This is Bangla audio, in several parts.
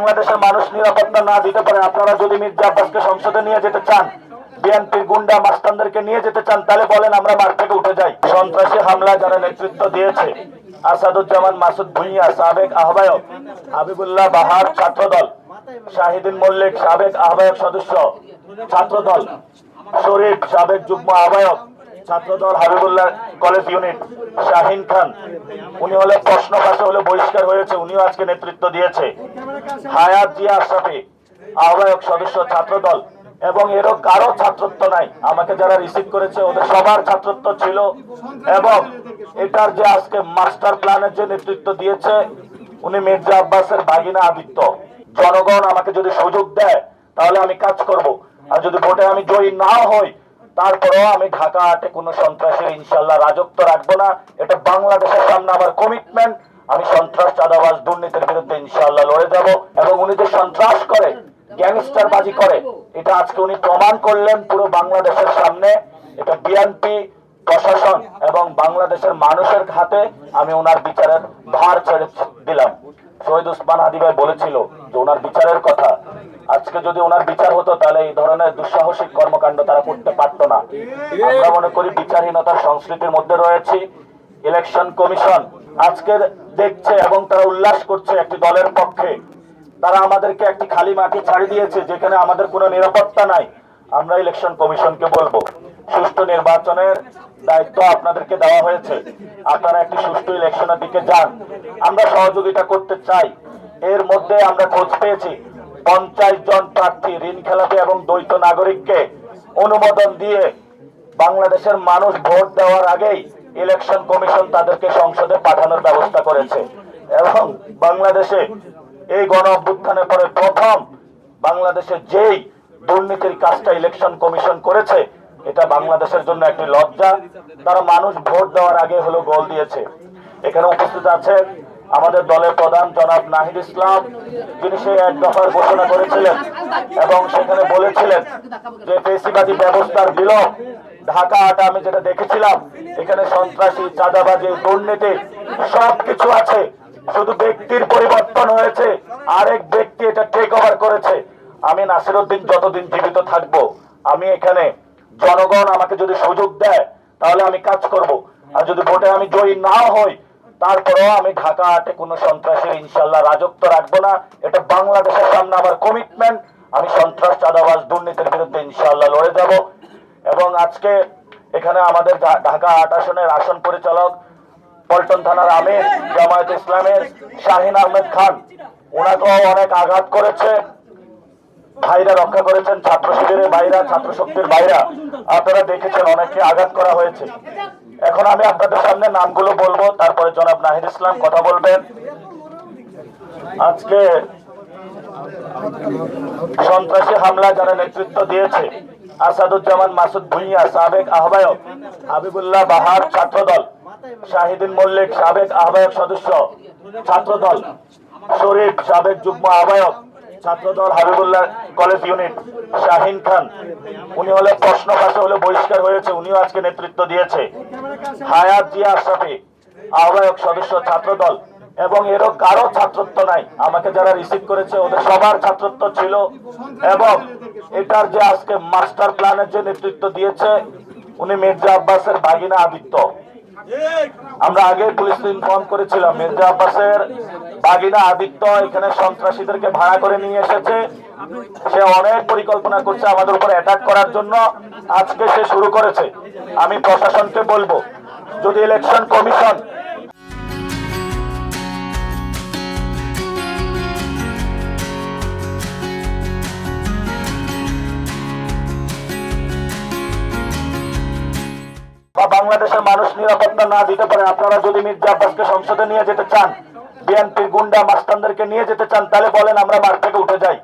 বাংলাদেশের মানুষ নিরাপত্তা না দিতে পারে, আপনারা যদি মির্জা আব্বাসকে সংসদে নিয়ে যেতে চান, বিএনপির গুন্ডা মাস্তানদেরকে নিয়ে যেতে চান, তাহলে বলেন আমরা মাঠ থেকে উঠে যাই। সন্ত্রাসী হামলা যারা নেতৃত্ব দিয়েছে, আসাদুজ্জামান মাসুদ ভুঁইয়া সাবেক আহ্বায়ক, হাবিবুল্লাহ বাহার ছাত্রদল, শাহিদিন মল্লিক সাবেক আহ্বায়ক সদস্য ছাত্রদল, শরীফ সাবেক যুগ্ম আহ্বায়ক ছাত্রদল হাবিবুল্লাহ কলেজ ইউনিট, শাহিন খান উনি হলে প্রশ্ন পাশে হলে বহিষ্কার হয়েছে, উনিও আজকে নেতৃত্ব দিয়েছে, হায়াত জিয়া আশরাফি আহ্বায়ক সদস্য ছাত্রদল, এবং এরও কারো ছাত্রত্ব নাই। আমাকে যারা রিসিভ করেছে ওদের সবার ছাত্রত্ব ছিল। এবং এটার যে আজকে মাস্টার প্ল্যানের যে নেতৃত্ব দিয়েছে উনি মির্জা আব্বাসের ভাগিনা আদিত্য। জনগণ আমাকে যদি সুযোগ দেয় তাহলে আমি কাজ করব, আর যদি ভোটে আমি জয়ী না হই তারপরেও আমি ঢাকা আটে কোনো সন্ত্রাসের ইনশাল্লাহ রাজত্ব রাখবো না। এটা বাংলাদেশের সামনে আমার কমিটমেন্ট। আমি সন্ত্রাস, চাঁদাবাজ, দুর্নীতির বিরুদ্ধে ইনশাল্লাহ লড়ে যাব। এবং উনি যে সন্ত্রাস করে, গ্যাংস্টারবাজি করে, এটা আজকে উনি প্রমাণ করলেন পুরো বাংলাদেশের সামনে। এটা বিএনপি প্রশাসন এবং বাংলাদেশের মানুষের হাতে আমি ওনার বিচারের ভার ছেড়ে দিলাম। শহীদ উসমান হাদি ভাই বলেছিল যে ওনার বিচারের কথা, আজকে যদি ওনার বিচার হতো তাহলে এই ধরনের দুঃসাহসিক কর্মকাণ্ড তারা করতে পারতো না। আমরা মনে করি বিচারহীনতার সংস্কৃতির মধ্যে রয়েছি। ইলেকশন কমিশন আজকে দেখছে এবং তারা উল্লাস করছে একটি দলের পক্ষে। তারা আমাদেরকে একটি খালি মাটি ছাড়ি দিয়েছে যেখানে আমাদের কোনো নিরাপত্তা নাই। আমরা ইলেকশন কমিশনকে বলবো, সুষ্ঠু নির্বাচনের দায়িত্ব আপনাদেরকে দেওয়া হয়েছে, আপনারা একটি সুষ্ঠু ইলেকশনের দিকে যান। আমরা সহযোগিতা করতে চাই। এর মধ্যে আমরা খোঁজ পেয়েছি 50 জন প্রার্থী ঋণ খেলাপি এবং দ্বৈত নাগরিককে অনুমোদন দিয়ে বাংলাদেশের মানুষ ভোট দেওয়ার আগেই ইলেকশন কমিশন তাদেরকে সংসদে পাঠানোর ব্যবস্থা করেছে। এবং বাংলাদেশে এই গণ অভ্যুত্থানের পরে প্রথম বাংলাদেশে যেই দুর্নীতির কাজটা ইলেকশন কমিশন করেছে, এটা বাংলাদেশের জন্য একটি লজ্জা। তারা মানুষ ভোট দেওয়ার আগে হলো গোল দিয়েছে। এখানে উপস্থিত আছে আমাদের দলের প্রধান জনাব নাহিদ ইসলাম, যিনি সেই এক দফার ঘোষণা করেছিলেন এবং সেখানে বলেছিলেন যে ফেসিবাদী ব্যবস্থার বিলোপ ঢাকা আটা আমি যেটা দেখেছিলাম, এখানে সন্ত্রাসী, চাঁদাবাজি, দুর্নীতি সবকিছু আছে, শুধু ব্যক্তির পরিবর্তন হয়েছে, আরেক ব্যক্তি এটা টেক ওভার করেছে। আমি নাসিরউদ্দিন যতদিন জীবিত থাকব, আমি এখানে জনগণ আমাকে যদি সুযোগ দেয় তাহলে আমি কাজ করব, আর যদি ভোটে আমি জয়ী না হই তারপরেও আমি ঢাকা আটে কোনো সন্ত্রাসের ইনশাল্লাহ রাজত্ব রাখবো না। এটা বাংলাদেশের সামনে আমার কমিটমেন্ট। আমি সন্ত্রাস, চাঁদাবাজ, দুর্নীতির বিরুদ্ধে ইনশাল্লাহ লড়ে যাব। এবং আজকে এখানে আমাদের ঢাকা 8 আসনের আসন পরিচালক পল্টন থানার আমির জামায়াত ইসলামের শাহিন আহমেদ খান, ওনাকেও অনেক আঘাত করেছে, ভাইরা রক্ষা করেছেন, ছাত্র শিবিরের ভাইরা, ছাত্র শক্তির ভাইরা, আপনারা দেখেছেন অনেককে আঘাত করা হয়েছে। এখন আমি আপনাদের সামনে নামগুলো বলবো, তারপরে জনাব নাহিদ ইসলাম কথা বলবেন। আজকে সন্ত্রাসী হামলা যারা নেতৃত্ব দিয়েছে, আসাদুজ্জামান মাসুদ ভুঁইয়া সাবেক আহ্বায়ক, হাবিবুল্লাহ বাহার ছাত্রদল, শাহিদিন মল্লিক সাবেক আহ্বায়ক সদস্য ছাত্রদল, শরীফ সাবেক যুগ্ম আহ্বায়ক ছাত্রদল হাবিবুল্লাহ কলেজ ইউনিট, শাহিন খান উনি হলে প্রশ্ন পাশে হলে বহিষ্কার হয়েছে, উনিও আজকে নেতৃত্ব দিয়েছে, হায়াত জিয়া আশরাফি আহ্বায়ক সদস্য ছাত্রদল, এবং এরও কারো ছাত্রত্ব নাই। আমাকে যারা রিসিভ করেছে ওদের সবার ছাত্রত্ব ছিল। এবং এটার যে আজকে মাস্টার প্ল্যানের যে নেতৃত্ব দিয়েছে উনি মির্জা আব্বাসের ভাগিনা আদিত্য। আমরা আগে পুলিশকে ইনফর্ম করেছিলাম মির্জা আব্বাসের ভাগিনা আদিত্য এখানে সন্ত্রাসীদেরকে ভাড়া করে নিয়ে এসেছে। সে অনেক পরিকল্পনা করছে আমাদের উপর অ্যাটাক করার জন্য, আজকে সে শুরু করেছে। আমি প্রশাসনকে বলবো, যদি ইলেকশন কমিশন বাংলাদেশের মানুষ নিরাপত্তা না দিতে পারে, আপনারা যদি মির্জা আব্বাসকে সংসদে নিয়ে যেতে চান, বিএনপির গুন্ডা মাস্তানদেরকে নিয়ে যেতে চান, তাহলে বলেন আমরা মাঠ থেকে উঠে যাই।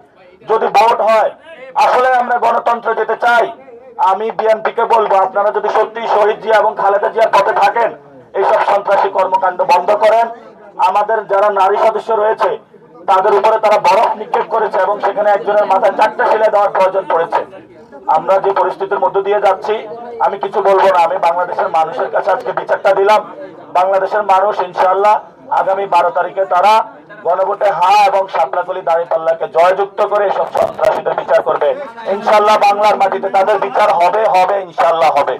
যদি ভোট হয় আসলে আমরা গণতন্ত্রে যেতে চাই, আমি বিএনপিকে বলবো আপনারা যদি সত্যি শহীদ জিয়া এবং খালেদা জিয়ার পথে থাকেন, এইসব সন্ত্রাসী কর্মকাণ্ড বন্ধ করেন। আমাদের যারা নারী সদস্য রয়েছে তাদের উপরে তারা বরফ নিক্ষেপ করেছে এবং সেখানে একজনের মাথায় 4টা সেলাই দেওয়ার প্রয়োজন পড়েছে। আমরা যে পরিস্থিতির মধ্য দিয়ে যাচ্ছি, আমি কিছু বলবো না, আমি বাংলাদেশের মানুষের কাছে আজকে বিচারটা দিলাম। বাংলাদেশের মানুষ ইনশাআল্লাহ আগামী 12 তারিখে তারা গণভোটে হ্যাঁ এবং শাপলাকলি দাঁড়িপাল্লাকে জয়যুক্ত করে এসব সন্ত্রাসীদের বিচার করবে। ইনশাল্লাহ বাংলার মাটিতে তাদের বিচার হবে, ইনশাল্লাহ হবে।